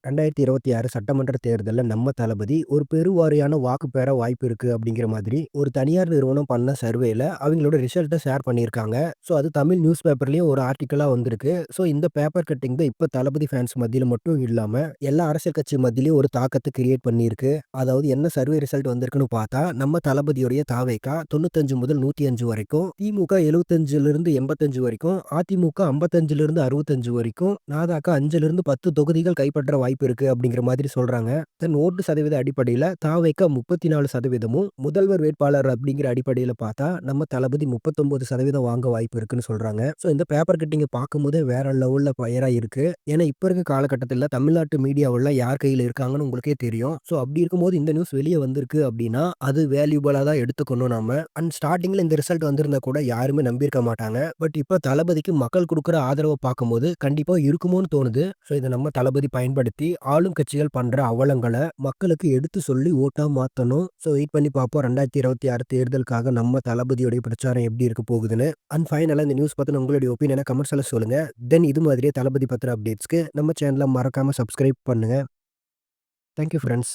2026 சட்டமன்ற தேர்தல்ல நம்ம தளபதி ஒரு பெருவாரியான வாக்கு பெற வாய்ப்பு இருக்கு அப்படிங்கிற மாதிரி ஒரு தனியார் நிறுவனம் பண்ண சர்வேல அவங்களோட ரிசல்ட்ட ஷேர் பண்ணியிருக்காங்க. ஸோ அது தமிழ் நியூஸ் பேப்பர்லயும் ஒரு ஆர்டிக்கிளா வந்திருக்கு. ஸோ இந்த பேப்பர் கட்டிங் தான் இப்ப தளபதி ஃபேன்ஸ் மத்தியில மட்டும் இல்லாம எல்லா அரசியல் கட்சி மத்தியிலயும் ஒரு தாக்கத்த கிரியேட் பண்ணியிருக்கு. அதாவது என்ன சர்வே ரிசல்ட் வந்திருக்குன்னு பார்த்தா, நம்ம தளபதியுடைய தாவேகா 95 முதல் 105 வரைக்கும், திமுக 75லிருந்து 85 வரைக்கும், அதிமுக 55லிருந்து 65 வரைக்கும், நாதாக்கா 5லிருந்து 10 தொகுதிகள் கைப்பற்ற வாய்ப்பு இருக்கு அப்படிங்கிற மாதிரி சொல்றாங்க. தென் ஓட்டு சதவீத அடிப்படையில தாவேகா 34%, முதல்வர் வேட்பாளர் அப்படிங்கிற அடிப்படையில பார்த்தா நம்ம தளபதி 39% வாங்க வாய்ப்பு இருக்குன்னு சொல்றாங்க. ஸோ இந்த பேப்பர் கட்டிங்க பார்க்கும்போதே வேற லெவல்ல ஃபயரா இருக்கு. ஏன்னா இப்ப இருக்க காலகட்டத்தில தமிழ்நாட்டு மீடியாவுல யார் கையில இருக்காங்கன்னு உங்களுக்கே தெரியும். ஸோ அப்படி இருக்கும்போது இந்த நியூஸ் வெளிய வந்திருக்கு அப்படின்னா, அது வேல்யூபிளா தான் எடுத்துக்கணும் நாம. அண்ட் ஸ்டார்ட்டிங்ல இந்த ரிசல்ட் வந்திருந்தா கூட யாருமே நம்பியிருக்க மாட்டாங்க. பட் இப்ப தளபதிக்கு மக்கள் குடுக்குற ஆதரவ பார்க்கும்போது கண்டிப்பா இருக்குமோன்னு தோணுது. ஸோ இத நம்ம தளபதி பயன்படுத்தி ஆளும் கட்சிகள் பண்ற அவலங்கள மக்களுக்கு எடுத்து சொல்லி ஓட்டா மாத்தணும். ஸோ வெயிட் பண்ணி பார்ப்போம் 2026 தேர்தலுக்காக நம்ம தளபதியுடைய பிரச்சாரம் எப்படி இருக்க போகுதுன்னு. அண்ட் ஃபைனலா இந்த நியூஸ் பத்தின உங்களுடைய ஒப்பீனியன கமெண்ட்ஸ்ல சொல்லுங்க. தென் இது மாதிரியே தளபதி பத்திர அப்டேட்ஸ்க்கு நம்ம சேனல மறக்காம சப்ஸ்கிரைப் பண்ணுங்க. Thank you friends.